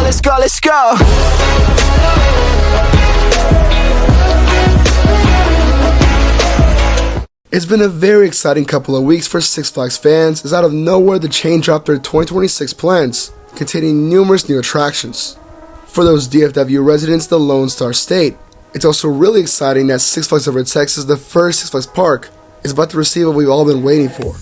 let's go, let's go. It's been a very exciting couple of weeks for Six Flags fans, as out of nowhere the chain dropped their 2026 plans, containing numerous new attractions. For those DFW residents, the Lone Star State. It's also really exciting that Six Flags Over Texas, the first Six Flags park, is about to receive what we've all been waiting for.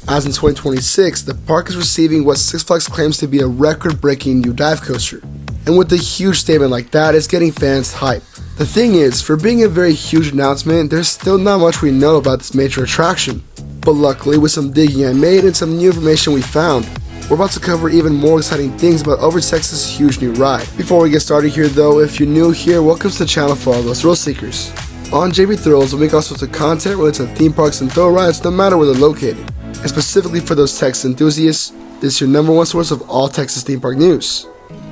As in 2026, the park is receiving what Six Flags claims to be a record-breaking new dive coaster. And with a huge statement like that, it's getting fans hyped. The thing is, for being a very huge announcement, there's still not much we know about this major attraction. But luckily, with some digging I made and some new information we found, we're about to cover even more exciting things about Over Texas' huge new ride. Before we get started here though, if you're new here, welcome to the channel for all those thrill seekers. On JB Thrills, we'll make all sorts of content related to theme parks and thrill rides no matter where they're located. And specifically for those Texas enthusiasts, this is your #1 source of all Texas theme park news.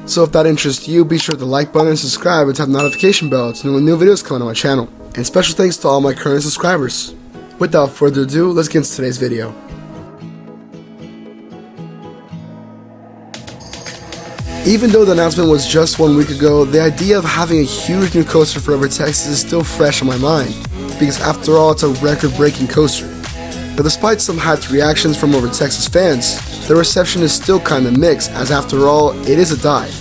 So if that interests you, be sure to hit the like button and subscribe and tap the notification bell to know when new videos come on my channel. And special thanks to all my current subscribers. Without further ado, let's get into today's video. Even though the announcement was just 1 week ago, the idea of having a huge new coaster for Over Texas is still fresh on my mind, because after all, it's a record-breaking coaster. But despite some hyped reactions from Over Texas fans, the reception is still kinda mixed, as after all, it is a dive.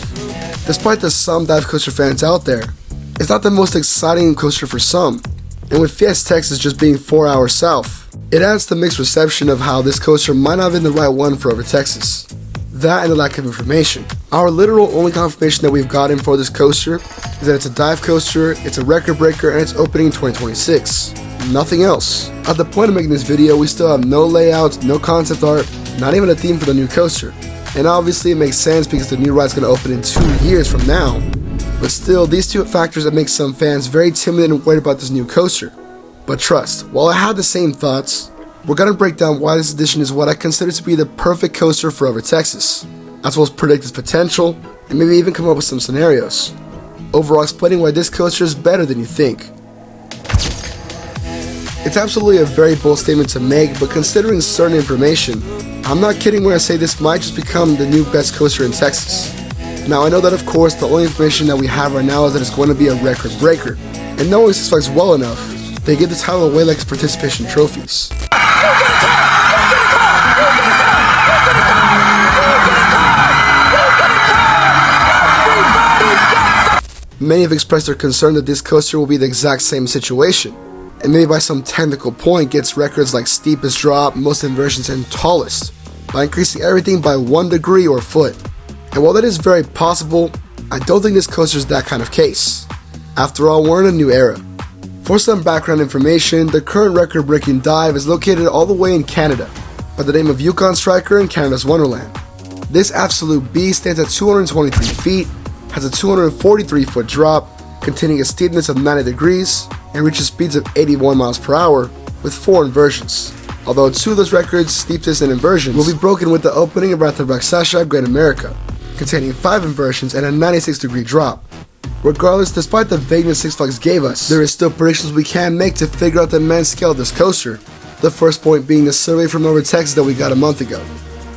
Despite the some dive coaster fans out there, it's not the most exciting coaster for some, and with Fiesta Texas just being 4 hours south, it adds to the mixed reception of how this coaster might not have been the right one for Over Texas. That and the lack of information. Our literal only confirmation that we've gotten for this coaster is that it's a dive coaster, it's a record breaker, and it's opening in 2026. Nothing else. At the point of making this video, we still have no layouts, no concept art, not even a theme for the new coaster. And obviously it makes sense because the new ride's going to open in 2 years from now. But still, these two factors that make some fans very timid and worried about this new coaster. But trust, while I had the same thoughts, we're going to break down why this edition is what I consider to be the perfect coaster for Over Texas, as well as predict its potential, and maybe even come up with some scenarios. Overall explaining why this coaster is better than you think. It's absolutely a very bold statement to make, but considering certain information, I'm not kidding when I say this might just become the new best coaster in Texas. Now I know that of course the only information that we have right now is that it's going to be a record breaker, and knowing Six Flags well enough, they give the title away like it's participation trophies. Many have expressed their concern that this coaster will be the exact same situation, and maybe by some technical point gets records like steepest drop, most inversions, and tallest, by increasing everything by 1 degree or foot. And while that is very possible, I don't think this coaster is that kind of case. After all, we're in a new era. For some background information, the current record-breaking dive is located all the way in Canada, by the name of Yukon Striker in Canada's Wonderland. This absolute beast stands at 223 feet, has a 243-foot drop, containing a steepness of 90 degrees, and reaches speeds of 81 miles per hour, with 4 inversions. Although 2 of those records, steepness and inversions, will be broken with the opening of Wrath of Raksasa Great America, containing 5 inversions and a 96-degree drop. Regardless, despite the vagueness Six Flags gave us, there is still predictions we can make to figure out the immense scale of this coaster, the first point being the survey from Over Texas that we got a month ago.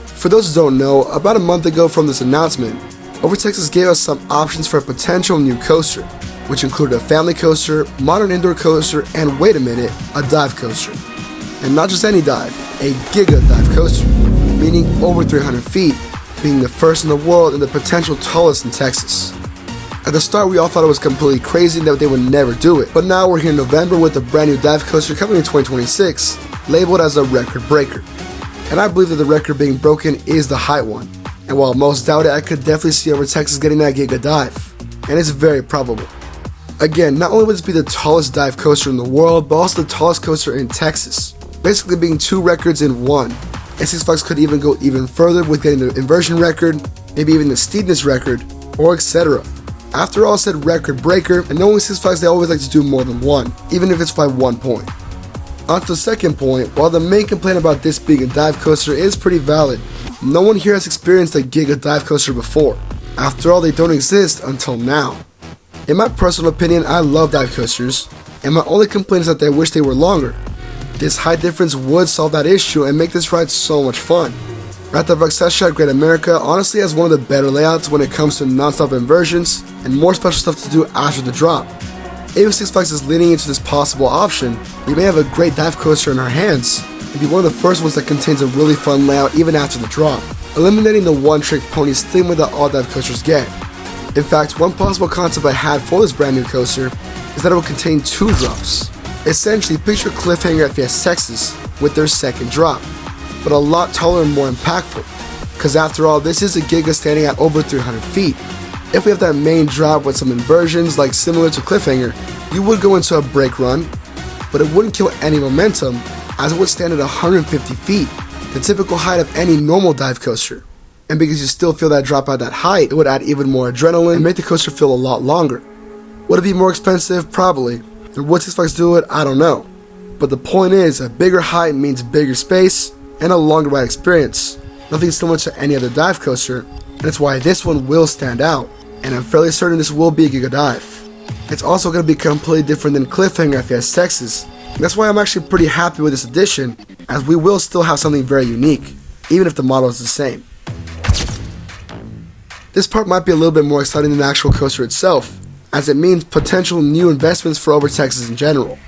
For those who don't know, about a month ago from this announcement, Over Texas gave us some options for a potential new coaster, which included a family coaster, modern indoor coaster, and wait a minute, a dive coaster. And not just any dive, a Giga dive coaster, meaning over 300 feet, being the first in the world and the potential tallest in Texas. At the start, we all thought it was completely crazy and that they would never do it, but now we're here in November with a brand new dive coaster coming in 2026, labeled as a record breaker. And I believe that the record being broken is the height one, and while most doubt it, I could definitely see Over Texas getting that Giga dive, and it's very probable. Again, not only would this be the tallest dive coaster in the world, but also the tallest coaster in Texas, basically being 2 records in one, and Six Flags could even go even further with getting the inversion record, maybe even the steepness record, or etc. After all, I said record breaker, and knowing Six Flags, they always like to do more than one, even if it's by 1 point. On to the second point, while the main complaint about this being a dive coaster is pretty valid, no one here has experienced a Giga dive coaster before. After all, they don't exist until now. In my personal opinion, I love dive coasters, and my only complaint is that I wish they were longer. This height difference would solve that issue and make this ride so much fun. Wrath of Accession at Great America honestly has one of the better layouts when it comes to non-stop inversions and more special stuff to do after the drop. If Six Flags is leaning into this possible option, we may have a great dive coaster in our hands and be one of the first ones that contains a really fun layout even after the drop, eliminating the one-trick pony theme that all dive coasters get. In fact, one possible concept I had for this brand new coaster is that it will contain 2 drops. Essentially, picture Cliffhanger at Fiesta Texas with their second drop, but a lot taller and more impactful, because after all, this is a Giga standing at over 300 feet. If we have that main drop with some inversions like similar to Cliffhanger, you would go into a brake run, but it wouldn't kill any momentum as it would stand at 150 feet, the typical height of any normal dive coaster. And because you still feel that drop at that height, it would add even more adrenaline and make the coaster feel a lot longer. Would it be more expensive? Probably. And would Six Flags do it? I don't know. But the point is, a bigger height means bigger space and a longer ride experience. Nothing similar to any other dive coaster, and that's why this one will stand out, and I'm fairly certain this will be a Giga dive. It's also going to be completely different than Cliffhanger at Fiesta Texas, and that's why I'm actually pretty happy with this addition, as we will still have something very unique, even if the model is the same. This part might be a little bit more exciting than the actual coaster itself, as it means potential new investments for Over Texas in general.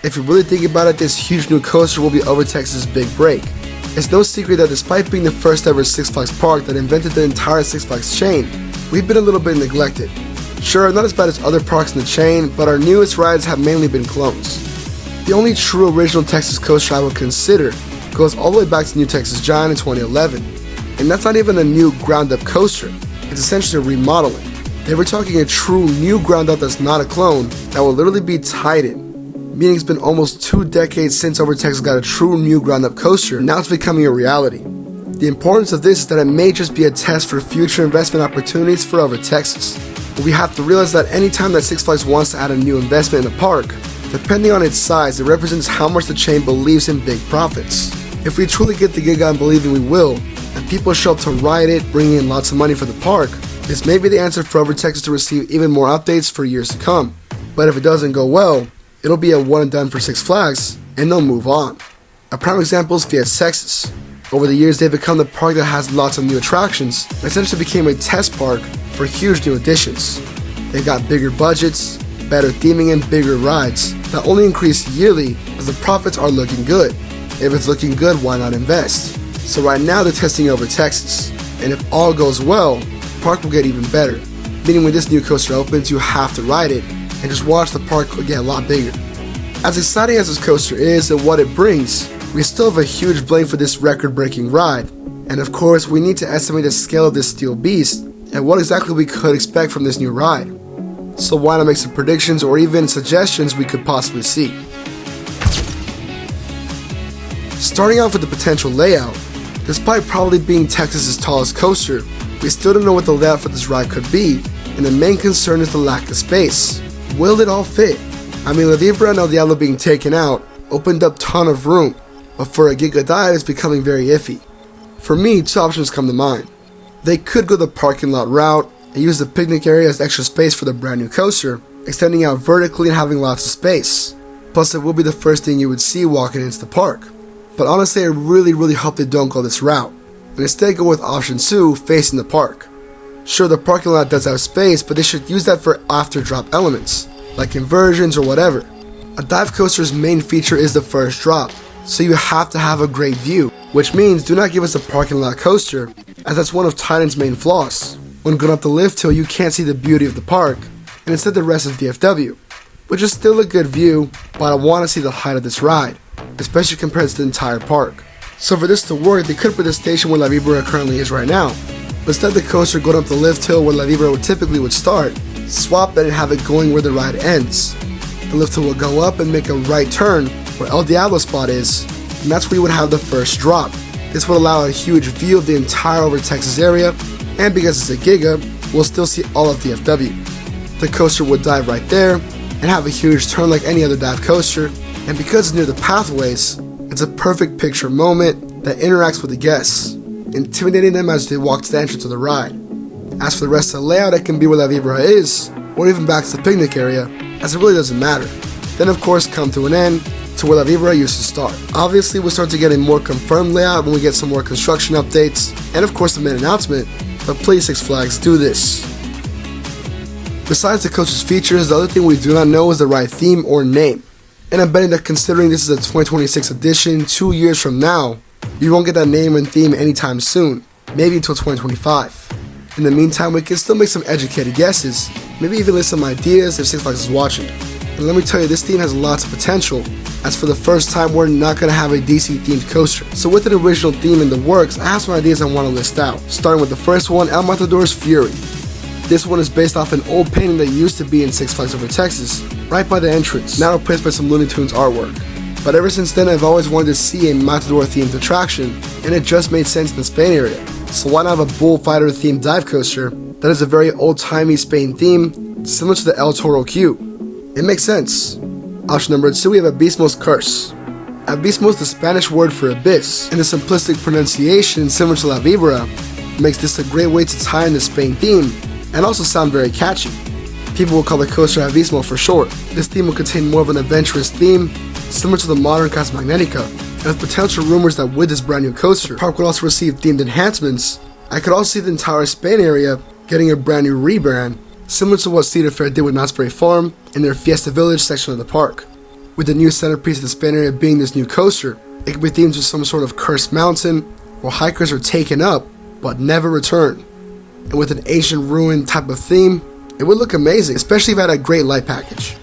If you really think about it, this huge new coaster will be Over Texas' big break. It's no secret that despite being the first ever Six Flags park that invented the entire Six Flags chain, we've been a little bit neglected. Sure, not as bad as other parks in the chain, but our newest rides have mainly been clones. The only true original Texas coaster I would consider goes all the way back to New Texas Giant in 2011, and that's not even a new ground-up coaster. It's essentially a remodeling. They were talking a true new ground up that's not a clone, that will literally be tied in. Meaning it's been almost 2 decades since Over Texas got a true new ground up coaster, now it's becoming a reality. The importance of this is that it may just be a test for future investment opportunities for Over Texas. But we have to realize that anytime that Six Flags wants to add a new investment in a park, depending on its size, it represents how much the chain believes in big profits. If we truly get the Giga and believing we will, and people show up to ride it, bringing in lots of money for the park, this may be the answer for Over Texas to receive even more updates for years to come. But if it doesn't go well, it'll be a one and done for Six Flags, and they'll move on. A prime example is Fiesta Texas. Over the years, they've become the park that has lots of new attractions, and essentially became a test park for huge new additions. They've got bigger budgets, better theming, and bigger rides that only increase yearly as the profits are looking good. If it's looking good, why not invest? So right now they're testing Over Texas, and if all goes well, the park will get even better. Meaning when this new coaster opens, you have to ride it, and just watch the park get a lot bigger. As exciting as this coaster is and what it brings, we still have a huge blame for this record-breaking ride, and of course we need to estimate the scale of this steel beast and what exactly we could expect from this new ride. So why not make some predictions or even suggestions we could possibly see. Starting off with the potential layout, despite probably being Texas's tallest coaster, we still don't know what the layout for this ride could be, and the main concern is the lack of space. Will it all fit? I mean, La Vibra and El Diablo being taken out opened up ton of room, but for a Giga dive it's becoming very iffy. For me, 2 options come to mind. They could go the parking lot route and use the picnic area as extra space for the brand new coaster, extending out vertically and having lots of space. Plus it will be the first thing you would see walking into the park. But honestly, I really hope they don't go this route, and instead go with option 2, facing the park. Sure, the parking lot does have space, but they should use that for after drop elements, like inversions or whatever. A dive coaster's main feature is the first drop, so you have to have a great view, which means do not give us a parking lot coaster, as that's one of Titan's main flaws. When going up the lift hill, you can't see the beauty of the park, and instead the rest is DFW, which is still a good view, but I want to see the height of this ride, especially compared to the entire park. So for this to work, they could put the station where La Vibra currently is right now, but instead of the coaster going up the lift hill where La Vibra typically would start, swap that and have it going where the ride ends. The lift hill will go up and make a right turn where El Diablo spot is, and that's where you would have the first drop. This would allow a huge view of the entire Over Texas area, and because it's a Giga, we'll still see all of DFW. The coaster would dive right there, and have a huge turn like any other dive coaster, and because it's near the pathways, it's a perfect picture moment that interacts with the guests, intimidating them as they walk to the entrance of the ride. As for the rest of the layout, it can be where La Vibra is, or even back to the picnic area, as it really doesn't matter. Then of course come to an end, to where La Vibra used to start. Obviously, we'll start to get a more confirmed layout when we get some more construction updates, and of course the main announcement, but please Six Flags, do this. Besides the coaster's features, the other thing we do not know is the right theme or name. And I'm betting that considering this is a 2026 edition, 2 years from now, you won't get that name and theme anytime soon, maybe until 2025. In the meantime, we can still make some educated guesses, maybe even list some ideas if Six Flags is watching. And let me tell you, this theme has lots of potential, as for the first time we're not going to have a DC themed coaster. So with an original theme in the works, I have some ideas I want to list out, starting with the first one, El Matador's Fury. This one is based off an old painting that used to be in Six Flags Over Texas, right by the entrance, now replaced by some Looney Tunes artwork. But ever since then, I've always wanted to see a Matador themed attraction, and it just made sense in the Spain area. So why not have a bullfighter themed dive coaster that is a very old-timey Spain theme, similar to the El Toro Q? It makes sense. Option number 2, we have Abismo's Curse. Abismo is the Spanish word for abyss, and the simplistic pronunciation, similar to La Vibra, makes this a great way to tie in the Spain theme, and also sound very catchy. People will call the coaster Abismo for short. This theme will contain more of an adventurous theme, similar to the modern Casa Magnetica, and with potential rumors that with this brand new coaster, the park would also receive themed enhancements. I could also see the entire Spain area getting a brand new rebrand, similar to what Cedar Fair did with Knott's Berry Farm in their Fiesta Village section of the park. With the new centerpiece of the Spain area being this new coaster, it could be themed with some sort of cursed mountain, where hikers are taken up, but never return. And with an ancient ruin type of theme, it would look amazing, especially if it had a great light package.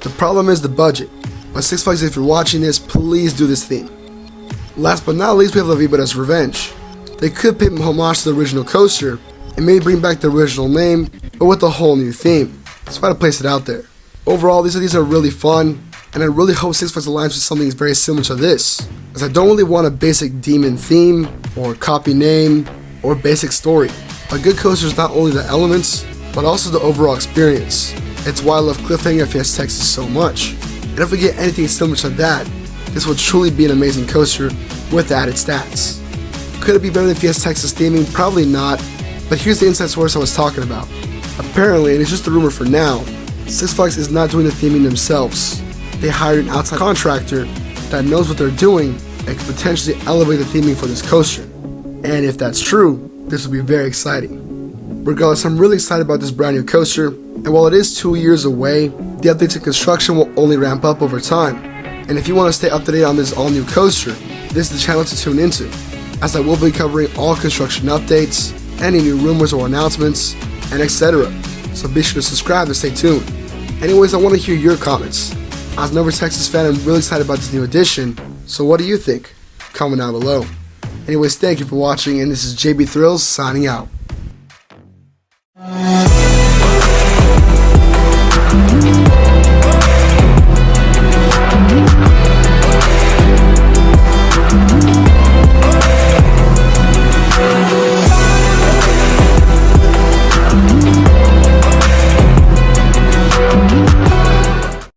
The problem is the budget, but Six Flags, if you're watching this, please do this theme. Last but not least, we have La Vibra's Revenge. They could pay homage to the original coaster, and maybe bring back the original name, but with a whole new theme. So I'd place it out there. Overall, these are really fun, and I really hope Six Flags aligns with something very similar to this, as I don't really want a basic demon theme, or copy name, or basic story. A good coaster is not only the elements, but also the overall experience. It's why I love Cliffhanger Fiesta Texas so much. And if we get anything similar to that, this will truly be an amazing coaster with added stats. Could it be better than Fiesta Texas theming? Probably not, but here's the inside source I was talking about. Apparently, and it's just a rumor for now, Six Flags is not doing the theming themselves. They hired an outside contractor that knows what they're doing and can potentially elevate the theming for this coaster. And if that's true, this will be very exciting. Regardless, I'm really excited about this brand new coaster, and while it is 2 years away, the updates in construction will only ramp up over time. And if you want to stay up to date on this all new coaster, this is the channel to tune into, as I will be covering all construction updates, any new rumors or announcements, and etc. So be sure to subscribe and stay tuned. Anyways, I want to hear your comments. As an Over Texas fan, I'm really excited about this new edition, so what do you think? Comment down below. Anyways, thank you for watching, and this is JB Thrills signing out.